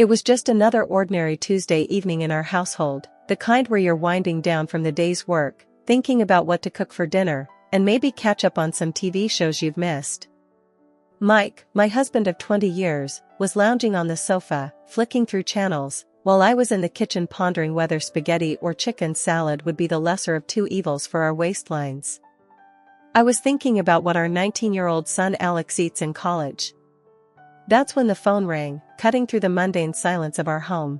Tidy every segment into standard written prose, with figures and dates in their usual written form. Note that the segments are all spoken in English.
It was just another ordinary Tuesday evening in our household, the kind where you're winding down from the day's work, thinking about what to cook for dinner, and maybe catch up on some TV shows you've missed. Mike, my husband of 20 years, was lounging on the sofa, flicking through channels, while I was in the kitchen pondering whether spaghetti or chicken salad would be the lesser of two evils for our waistlines. I was thinking about what our 19-year-old son Alex eats in college. That's when the phone rang, cutting through the mundane silence of our home.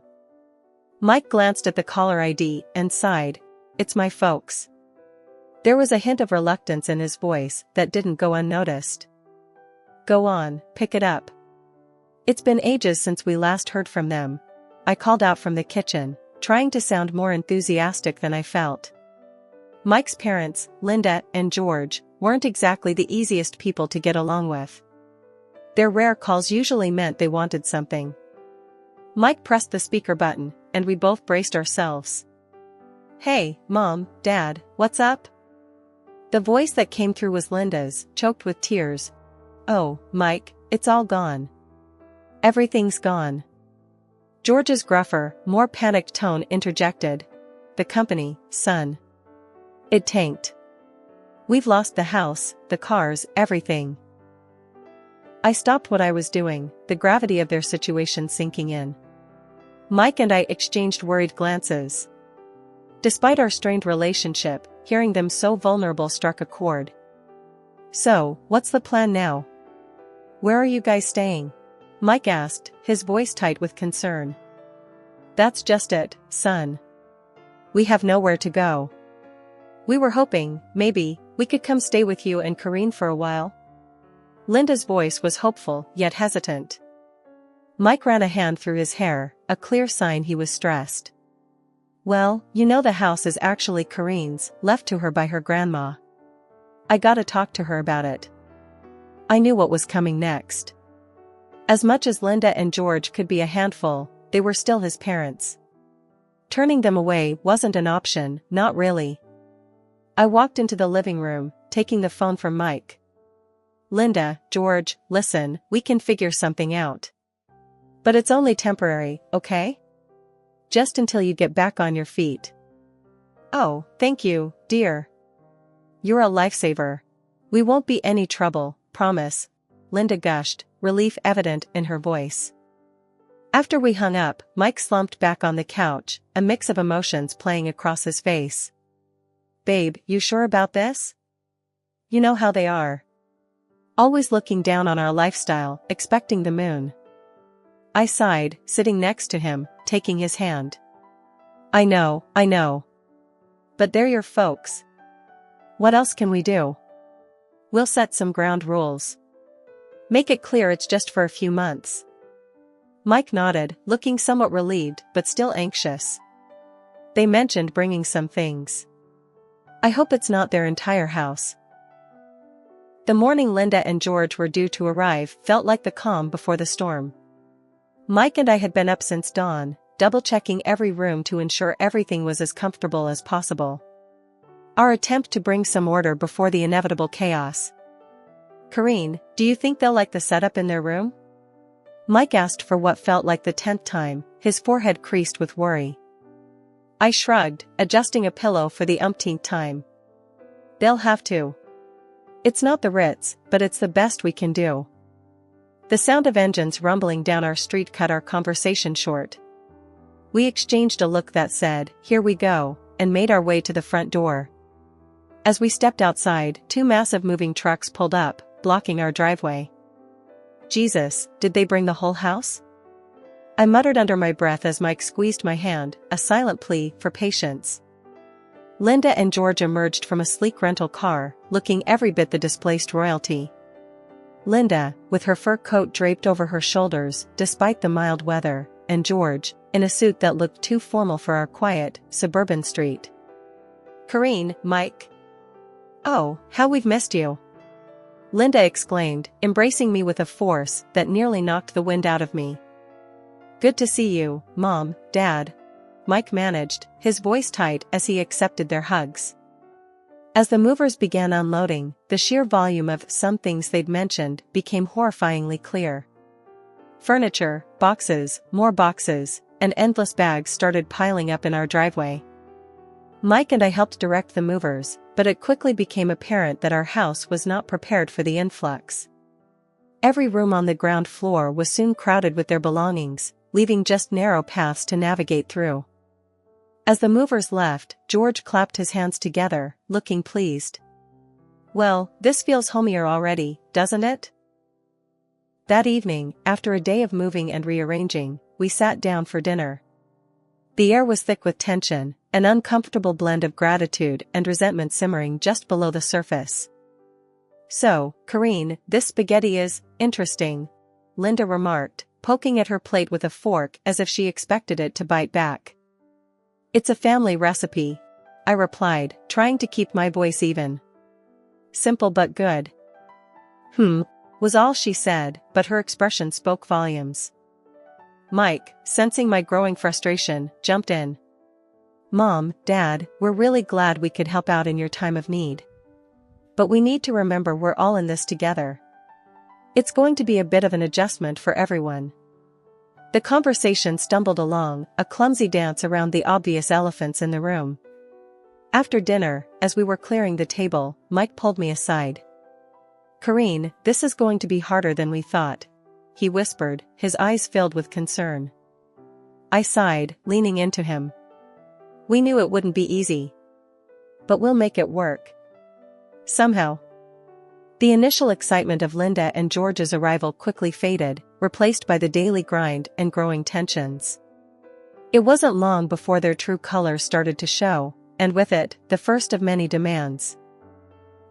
Mike glanced at the caller ID and sighed. "It's my folks." There was a hint of reluctance in his voice that didn't go unnoticed. "Go on, pick it up." "It's been ages since we last heard from them," I called out from the kitchen, trying to sound more enthusiastic than I felt. Mike's parents, Linda and George, weren't exactly the easiest people to get along with. Their rare calls usually meant they wanted something. Mike pressed the speaker button, and we both braced ourselves. "Hey, Mom, Dad, what's up?" The voice that came through was Linda's, choked with tears. "Oh, Mike, it's all gone. Everything's gone." George's gruffer, more panicked tone interjected. "The company, son. It tanked. We've lost the house, the cars, everything." I stopped what I was doing, the gravity of their situation sinking in. Mike and I exchanged worried glances. Despite our strained relationship, hearing them so vulnerable struck a chord. "So, what's the plan now? Where are you guys staying?" Mike asked, his voice tight with concern. "That's just it, son. We have nowhere to go. We were hoping, maybe, we could come stay with you and Karine for a while." Linda's voice was hopeful, yet hesitant. Mike ran a hand through his hair, a clear sign he was stressed. "Well, you know the house is actually Karine's, left to her by her grandma. I gotta talk to her about it." I knew what was coming next. As much as Linda and George could be a handful, they were still his parents. Turning them away wasn't an option, not really. I walked into the living room, taking the phone from Mike. "Linda, George, listen, we can figure something out. But it's only temporary, okay? Just until you get back on your feet." "Oh, thank you, dear. You're a lifesaver. We won't be any trouble, promise," Linda gushed, relief evident in her voice. After we hung up, Mike slumped back on the couch, a mix of emotions playing across his face. "Babe, you sure about this? You know how they are. Always looking down on our lifestyle, expecting the moon." I sighed, sitting next to him, taking his hand. I know. But they're your folks. What else can we do? We'll set some ground rules. Make it clear it's just for a few months." Mike nodded, looking somewhat relieved but still anxious. "They mentioned bringing some things. I hope it's not their entire house." The morning Linda and George were due to arrive felt like the calm before the storm. Mike and I had been up since dawn, double-checking every room to ensure everything was as comfortable as possible. Our attempt to bring some order before the inevitable chaos. "Karine, do you think they'll like the setup in their room?" Mike asked for what felt like the 10th time, his forehead creased with worry. I shrugged, adjusting a pillow for the umpteenth time. "They'll have to. It's not the Ritz, but it's the best we can do." The sound of engines rumbling down our street cut our conversation short. We exchanged a look that said, "Here we go," and made our way to the front door. As we stepped outside, two massive moving trucks pulled up, blocking our driveway. Jesus, did they bring the whole house? I muttered under my breath as Mike squeezed my hand, a silent plea for patience. Linda and George emerged from a sleek rental car, looking every bit the displaced royalty. Linda, with her fur coat draped over her shoulders despite the mild weather, and George, in a suit that looked too formal for our quiet, suburban street. "Karine, Mike. Oh, how we've missed you," Linda exclaimed, embracing me with a force that nearly knocked the wind out of me. "Good to see you, Mom, Dad," Mike managed, his voice tight as he accepted their hugs. As the movers began unloading, the sheer volume of some things they'd mentioned became horrifyingly clear. Furniture, boxes, more boxes, and endless bags started piling up in our driveway. Mike and I helped direct the movers, but it quickly became apparent that our house was not prepared for the influx. Every room on the ground floor was soon crowded with their belongings, leaving just narrow paths to navigate through. As the movers left, George clapped his hands together, looking pleased. "Well, this feels homier already, doesn't it?" That evening, after a day of moving and rearranging, we sat down for dinner. The air was thick with tension, an uncomfortable blend of gratitude and resentment simmering just below the surface. "So, Karine, this spaghetti is interesting," Linda remarked, poking at her plate with a fork as if she expected it to bite back. "It's a family recipe," I replied, trying to keep my voice even. "Simple but good." Was all she said, but her expression spoke volumes. Mike, sensing my growing frustration, jumped in. "Mom, Dad, we're really glad we could help out in your time of need. But we need to remember we're all in this together. It's going to be a bit of an adjustment for everyone." The conversation stumbled along, a clumsy dance around the obvious elephants in the room. After dinner, as we were clearing the table, Mike pulled me aside. "Karine, this is going to be harder than we thought," he whispered, his eyes filled with concern. I sighed, leaning into him. "We knew it wouldn't be easy. But we'll make it work. Somehow." The initial excitement of Linda and George's arrival quickly faded, replaced by the daily grind and growing tensions. It wasn't long before their true colors started to show, and with it, the first of many demands.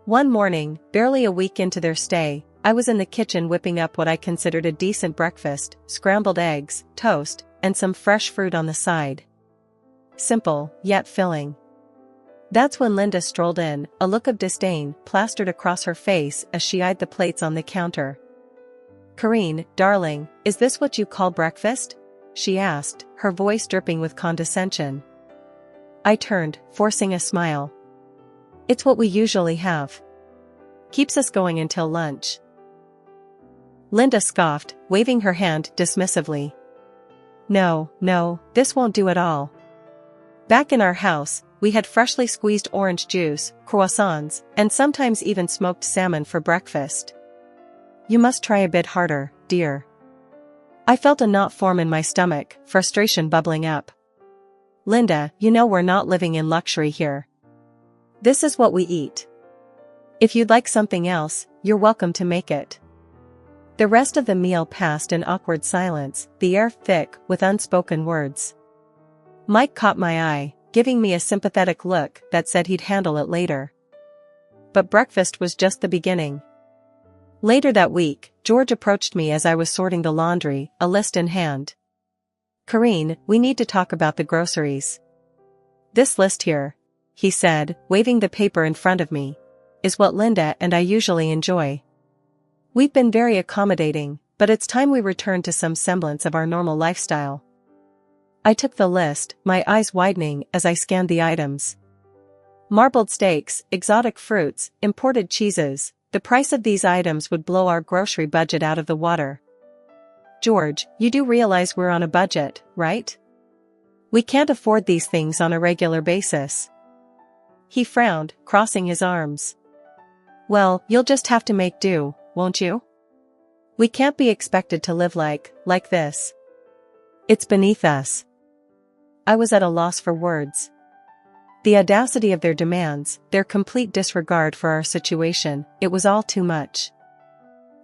One morning, barely a week into their stay, I was in the kitchen whipping up what I considered a decent breakfast: scrambled eggs, toast, and some fresh fruit on the side. Simple, yet filling. That's when Linda strolled in, a look of disdain plastered across her face as she eyed the plates on the counter. "Karine, darling, is this what you call breakfast?" she asked, her voice dripping with condescension. I turned, forcing a smile. "It's what we usually have. Keeps us going until lunch." Linda scoffed, waving her hand dismissively. No, this won't do at all." Back in our house, we had freshly squeezed orange juice, croissants, and sometimes even smoked salmon for breakfast. "You must try a bit harder, dear." I felt a knot form in my stomach, frustration bubbling up. "Linda, you know we're not living in luxury here. This is what we eat. If you'd like something else, you're welcome to make it." The rest of the meal passed in awkward silence, the air thick with unspoken words. Mike caught my eye, giving me a sympathetic look that said he'd handle it later. But breakfast was just the beginning. Later that week, George approached me as I was sorting the laundry, a list in hand. "Karine, we need to talk about the groceries. This list here," he said, waving the paper in front of me, "is what Linda and I usually enjoy. We've been very accommodating, but it's time we returned to some semblance of our normal lifestyle." I took the list, my eyes widening as I scanned the items. Marbled steaks, exotic fruits, imported cheeses. The price of these items would blow our grocery budget out of the water. "George, you do realize we're on a budget, right? We can't afford these things on a regular basis." He frowned, crossing his arms. "Well, you'll just have to make do, won't you? We can't be expected to live like this. It's beneath us." I was at a loss for words. The audacity of their demands, their complete disregard for our situation, it was all too much.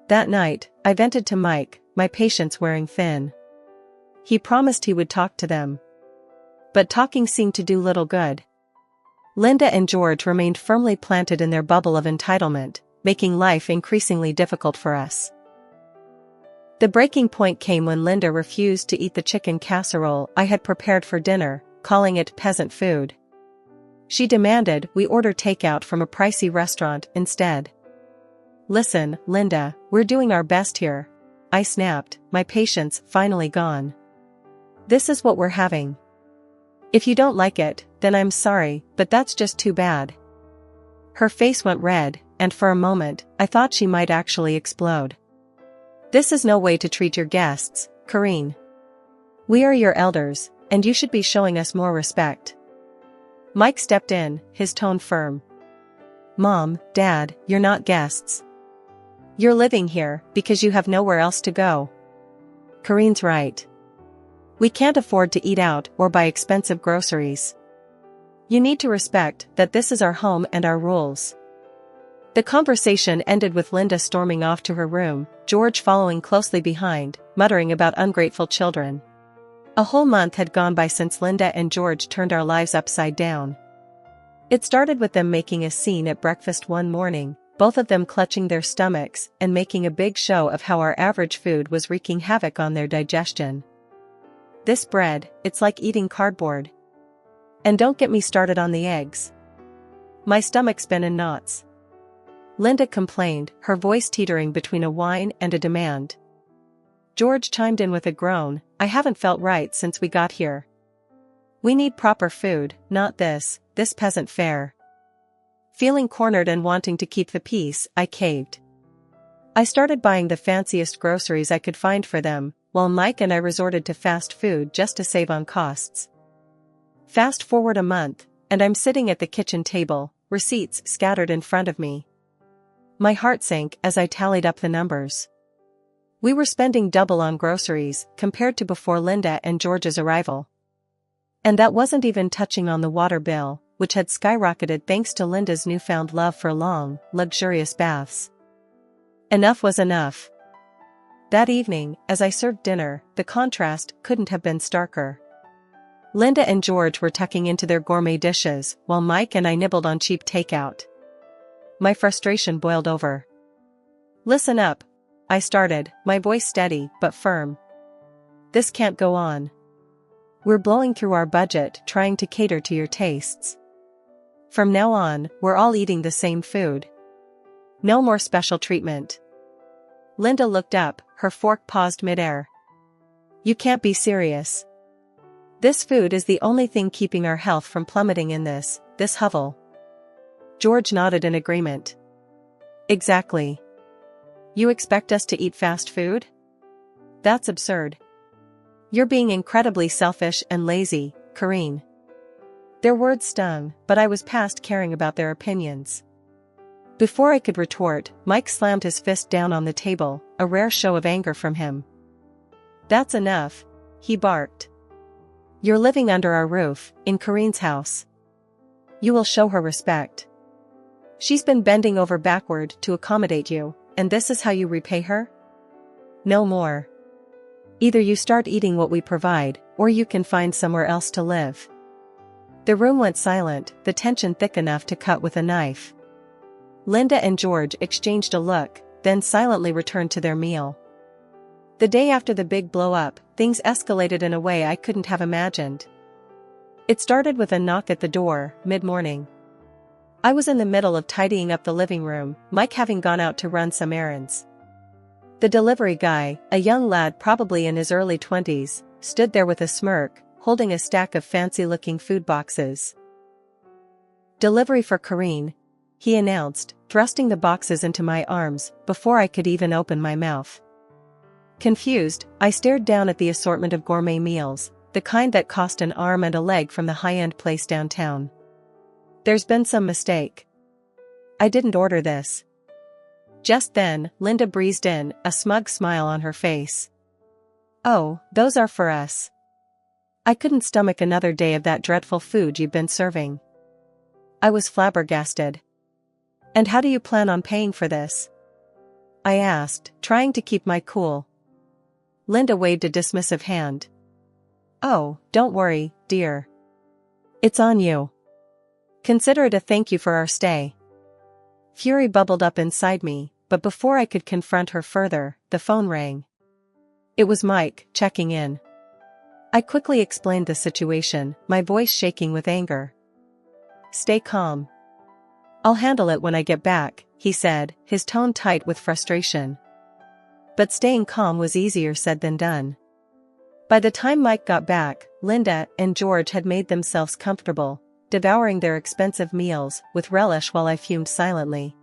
That night, I vented to Mike, my patience wearing thin. He promised he would talk to them. But talking seemed to do little good. Linda and George remained firmly planted in their bubble of entitlement, making life increasingly difficult for us. The breaking point came when Linda refused to eat the chicken casserole I had prepared for dinner, calling it peasant food. She demanded we order takeout from a pricey restaurant instead. "Listen, Linda, we're doing our best here," I snapped, my patience finally gone. "This is what we're having. If you don't like it, then I'm sorry, but that's just too bad." Her face went red, and for a moment, I thought she might actually explode. This is no way to treat your guests, Karine. We are your elders, and you should be showing us more respect. Mike stepped in, his tone firm. Mom, Dad, you're not guests. You're living here because you have nowhere else to go. Karine's right. We can't afford to eat out or buy expensive groceries. You need to respect that this is our home and our rules. The conversation ended with Linda storming off to her room, George following closely behind, muttering about ungrateful children. A whole month had gone by since Linda and George turned our lives upside down. It started with them making a scene at breakfast one morning, both of them clutching their stomachs and making a big show of how our average food was wreaking havoc on their digestion. This bread, it's like eating cardboard. And don't get me started on the eggs. My stomach's been in knots. Linda complained, her voice teetering between a whine and a demand. George chimed in with a groan, I haven't felt right since we got here. We need proper food, not this peasant fare. Feeling cornered and wanting to keep the peace, I caved. I started buying the fanciest groceries I could find for them, while Mike and I resorted to fast food just to save on costs. Fast forward a month, and I'm sitting at the kitchen table, receipts scattered in front of me. My heart sank as I tallied up the numbers. We were spending double on groceries compared to before Linda and George's arrival. And that wasn't even touching on the water bill, which had skyrocketed thanks to Linda's newfound love for long, luxurious baths. Enough was enough. That evening, as I served dinner, the contrast couldn't have been starker. Linda and George were tucking into their gourmet dishes, while Mike and I nibbled on cheap takeout. My frustration boiled over. Listen up, I started, my voice steady but firm. This can't go on. We're blowing through our budget trying to cater to your tastes. From now on, we're all eating the same food. No more special treatment. Linda looked up, her fork paused midair. You can't be serious. This food is the only thing keeping our health from plummeting in this hovel. George nodded in agreement. Exactly. You expect us to eat fast food? That's absurd. You're being incredibly selfish and lazy, Karine. Their words stung, but I was past caring about their opinions. Before I could retort, Mike slammed his fist down on the table, a rare show of anger from him. That's enough, he barked. You're living under our roof, in Karine's house. You will show her respect. She's been bending over backward to accommodate you, and this is how you repay her? No more. Either you start eating what we provide, or you can find somewhere else to live. The room went silent, the tension thick enough to cut with a knife. Linda and George exchanged a look, then silently returned to their meal. The day after the big blow-up, things escalated in a way I couldn't have imagined. It started with a knock at the door, mid-morning. I was in the middle of tidying up the living room, Mike having gone out to run some errands. The delivery guy, a young lad probably in his early 20s, stood there with a smirk, holding a stack of fancy-looking food boxes. Delivery for Karine, he announced, thrusting the boxes into my arms before I could even open my mouth. Confused, I stared down at the assortment of gourmet meals, the kind that cost an arm and a leg from the high-end place downtown. There's been some mistake. I didn't order this. Just then, Linda breezed in, a smug smile on her face. Oh, those are for us. I couldn't stomach another day of that dreadful food you've been serving. I was flabbergasted. And how do you plan on paying for this? I asked, trying to keep my cool. Linda waved a dismissive hand. Oh, don't worry, dear. It's on you. Consider it a thank you for our stay. Fury bubbled up inside me, but before I could confront her further, the phone rang. It was Mike, checking in. I quickly explained the situation, my voice shaking with anger. Stay calm. I'll handle it when I get back, he said, his tone tight with frustration. But staying calm was easier said than done. By the time Mike got back, Linda and George had made themselves comfortable, devouring their expensive meals with relish while I fumed silently.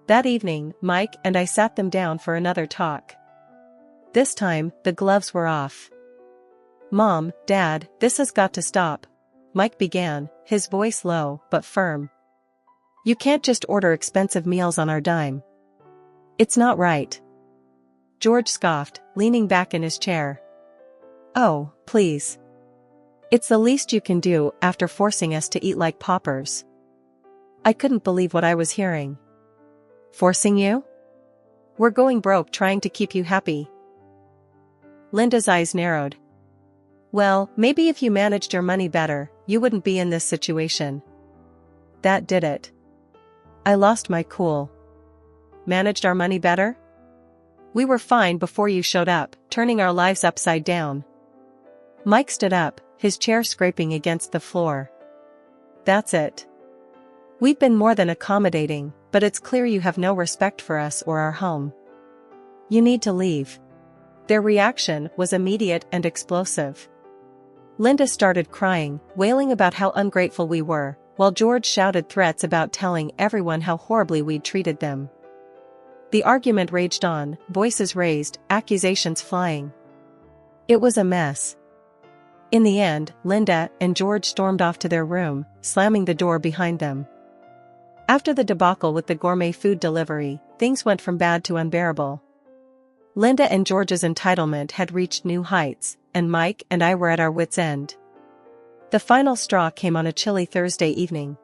That evening, Mike and I sat them down for another talk. This time, the gloves were off. "Mom, Dad, this has got to stop," Mike began, his voice low but firm. "You can't just order expensive meals on our dime. It's not right." George scoffed, leaning back in his chair. "Oh, please. It's the least you can do after forcing us to eat like paupers." I couldn't believe what I was hearing. "Forcing you? We're going broke trying to keep you happy." Linda's eyes narrowed. "Well, maybe if you managed your money better, you wouldn't be in this situation." That did it. I lost my cool. Managed our money better? We were fine before you showed up, turning our lives upside down. Mike stood up, his chair scraping against the floor. "That's it. We've been more than accommodating, but it's clear you have no respect for us or our home. You need to leave." Their reaction was immediate and explosive. Linda started crying, wailing about how ungrateful we were, while George shouted threats about telling everyone how horribly we'd treated them. The argument raged on, voices raised, accusations flying. It was a mess. In the end, Linda and George stormed off to their room, slamming the door behind them. After the debacle with the gourmet food delivery, things went from bad to unbearable. Linda and George's entitlement had reached new heights, and Mike and I were at our wits' end. The final straw came on a chilly Thursday evening.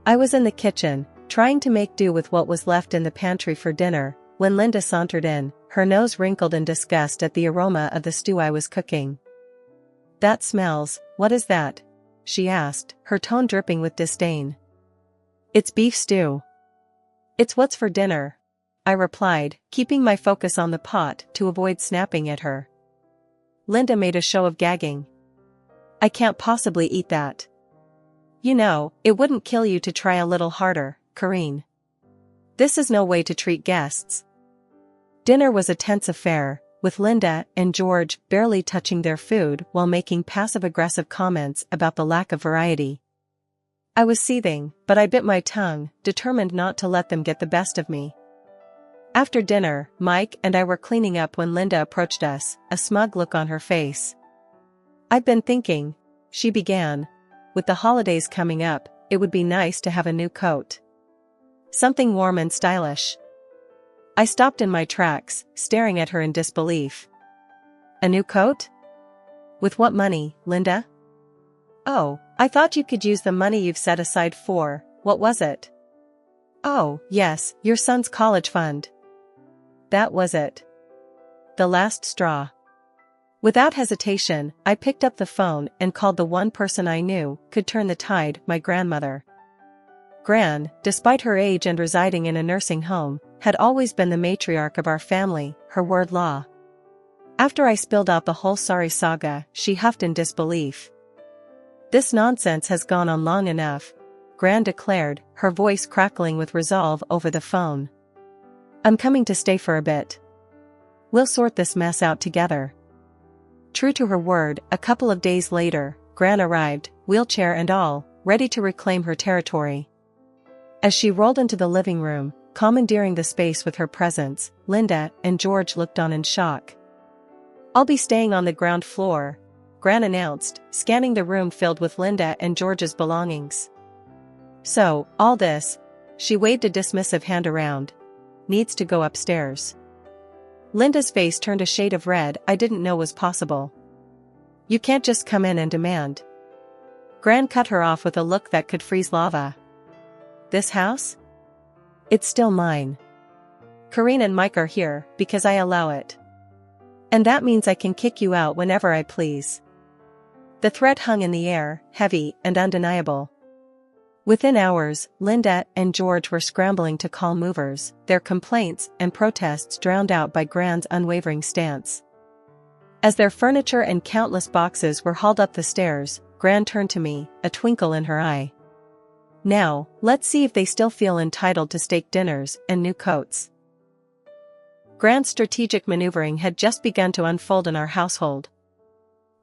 I was in the kitchen, trying to make do with what was left in the pantry for dinner, when Linda sauntered in, her nose wrinkled in disgust at the aroma of the stew I was cooking. "That smells, what is that?" she asked, her tone dripping with disdain. "It's beef stew." "It's what's for dinner," I replied, keeping my focus on the pot to avoid snapping at her. Linda made a show of gagging. "I can't possibly eat that." "You know, it wouldn't kill you to try a little harder, Corrine. This is no way to treat guests." Dinner was a tense affair, with Linda and George barely touching their food while making passive-aggressive comments about the lack of variety. I was seething, but I bit my tongue, determined not to let them get the best of me. After dinner, Mike and I were cleaning up when Linda approached us, a smug look on her face. "I've been thinking," she began, "with the holidays coming up, it would be nice to have a new coat. Something warm and stylish." I stopped in my tracks, staring at her in disbelief. "A new coat? With what money, Linda?" "Oh, I thought you could use the money you've set aside for, what was it?" "Oh, yes, your son's college fund." That was it. The last straw. Without hesitation, I picked up the phone and called the one person I knew could turn the tide, my grandmother. Gran, despite her age and residing in a nursing home, had always been the matriarch of our family, her word law. After I spilled out the whole sorry saga, she huffed in disbelief. "This nonsense has gone on long enough," Gran declared, her voice crackling with resolve over the phone. "I'm coming to stay for a bit. We'll sort this mess out together." True to her word, a couple of days later, Gran arrived, wheelchair and all, ready to reclaim her territory. As she rolled into the living room, commandeering the space with her presence, Linda and George looked on in shock. "I'll be staying on the ground floor," Gran announced, scanning the room filled with Linda and George's belongings. "So, all this," she waved a dismissive hand around, "needs to go upstairs." Linda's face turned a shade of red I didn't know was possible. "You can't just come in and demand." Gran cut her off with a look that could freeze lava. "This house? It's still mine. Corrine and Mike are here because I allow it. And that means I can kick you out whenever I please." The threat hung in the air, heavy and undeniable. Within hours, Linda and George were scrambling to call movers, their complaints and protests drowned out by Gran's unwavering stance. As their furniture and countless boxes were hauled up the stairs, Gran turned to me, a twinkle in her eye. "Now, let's see if they still feel entitled to steak dinners and new coats." Gran's strategic maneuvering had just begun to unfold in our household.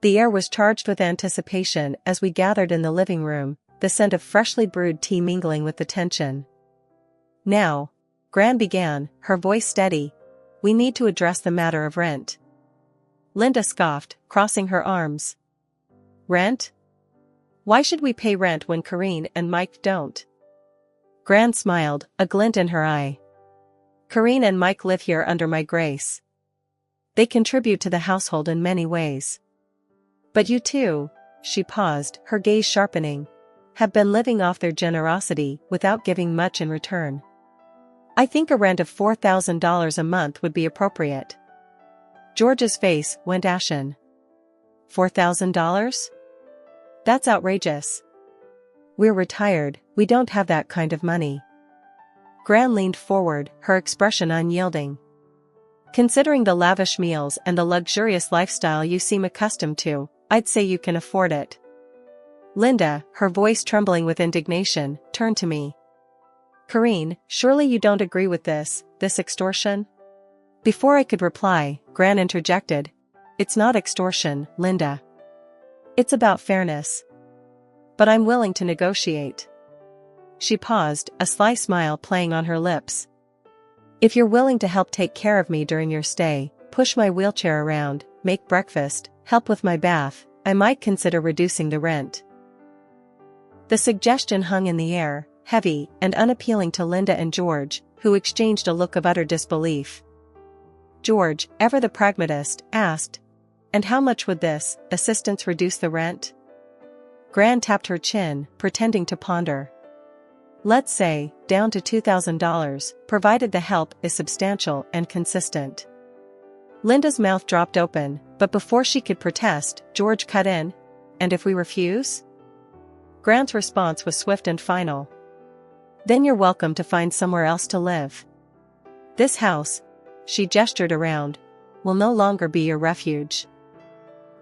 The air was charged with anticipation as we gathered in the living room, the scent of freshly brewed tea mingling with the tension. "Now," Gran began, her voice steady, we need to address the matter of rent. Linda scoffed, crossing her arms. Rent? Why should we pay rent when Karine and Mike don't? Gran smiled, a glint in her eye. Karine and Mike live here under my grace. They contribute to the household in many ways. But you too, she paused, her gaze sharpening, have been living off their generosity without giving much in return. I think a rent of $4,000 a month would be appropriate. George's face went ashen. $4,000? That's outrageous. We're retired, we don't have that kind of money. Gran leaned forward, her expression unyielding. Considering the lavish meals and the luxurious lifestyle you seem accustomed to, I'd say you can afford it. Linda, her voice trembling with indignation, turned to me. Karine, surely you don't agree with this extortion? Before I could reply, Gran interjected. It's not extortion, Linda. It's about fairness. But I'm willing to negotiate. She paused, a sly smile playing on her lips. If you're willing to help take care of me during your stay, push my wheelchair around, make breakfast, help with my bath, I might consider reducing the rent. The suggestion hung in the air, heavy and unappealing to Linda and George, who exchanged a look of utter disbelief. George, ever the pragmatist, asked, and how much would this assistance reduce the rent? Gran tapped her chin, pretending to ponder. Let's say, down to $2,000, provided the help is substantial and consistent. Linda's mouth dropped open, but before she could protest, George cut in. And if we refuse? Gran's response was swift and final. Then you're welcome to find somewhere else to live. This house, she gestured around, will no longer be your refuge.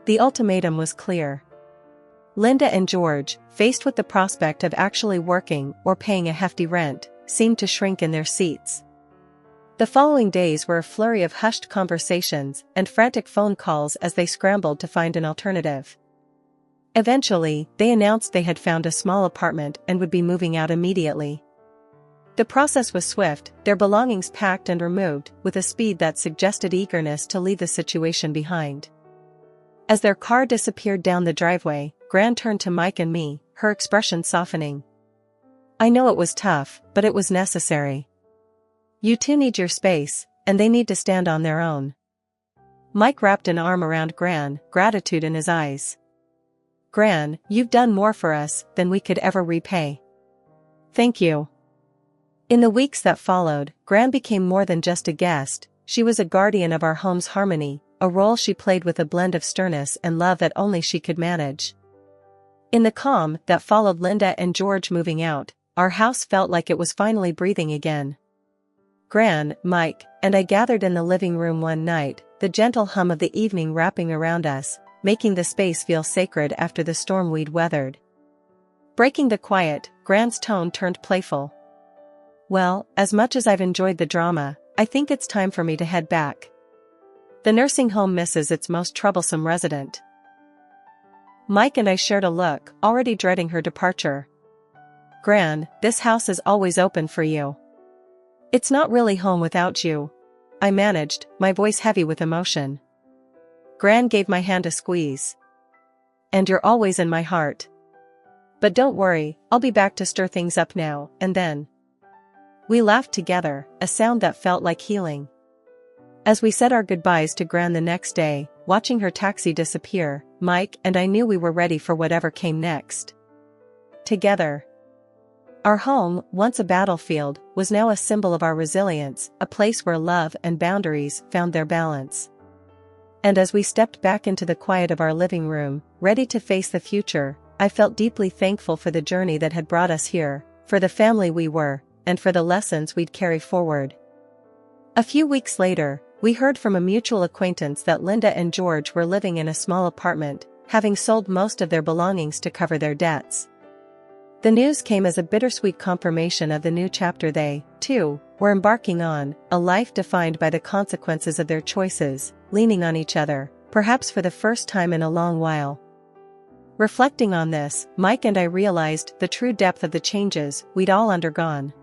The ultimatum was clear. Linda and George, faced with the prospect of actually working or paying a hefty rent, seemed to shrink in their seats. The following days were a flurry of hushed conversations and frantic phone calls as they scrambled to find an alternative. Eventually, they announced they had found a small apartment and would be moving out immediately. The process was swift, their belongings packed and removed with a speed that suggested eagerness to leave the situation behind. As their car disappeared down the driveway, Gran turned to Mike and me, her expression softening. I know it was tough, but it was necessary. You two need your space, and they need to stand on their own. Mike wrapped an arm around Gran, gratitude in his eyes. Gran, you've done more for us than we could ever repay. Thank you. In the weeks that followed, Gran became more than just a guest, she was a guardian of our home's harmony, a role she played with a blend of sternness and love that only she could manage. In the calm that followed Linda and George moving out, our house felt like it was finally breathing again. Gran, Mike, and I gathered in the living room one night, the gentle hum of the evening wrapping around us, making the space feel sacred after the storm we'd weathered. Breaking the quiet, Gran's tone turned playful. Well, as much as I've enjoyed the drama, I think it's time for me to head back. The nursing home misses its most troublesome resident. Mike and I shared a look, already dreading her departure. Gran, this house is always open for you. It's not really home without you. I managed, my voice heavy with emotion. Gran gave my hand a squeeze. And you're always in my heart. But don't worry, I'll be back to stir things up now and then. We laughed together, a sound that felt like healing. As we said our goodbyes to Gran the next day, watching her taxi disappear, Mike and I knew we were ready for whatever came next. Together. Our home, once a battlefield, was now a symbol of our resilience, a place where love and boundaries found their balance. And as we stepped back into the quiet of our living room, ready to face the future, I felt deeply thankful for the journey that had brought us here, for the family we were, and for the lessons we'd carry forward. A few weeks later, we heard from a mutual acquaintance that Linda and George were living in a small apartment, having sold most of their belongings to cover their debts. The news came as a bittersweet confirmation of the new chapter they, too, were embarking on, a life defined by the consequences of their choices, leaning on each other, perhaps for the first time in a long while. Reflecting on this, Mike and I realized the true depth of the changes we'd all undergone.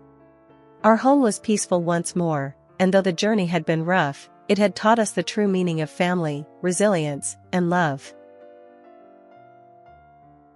Our home was peaceful once more, and though the journey had been rough, it had taught us the true meaning of family, resilience, and love.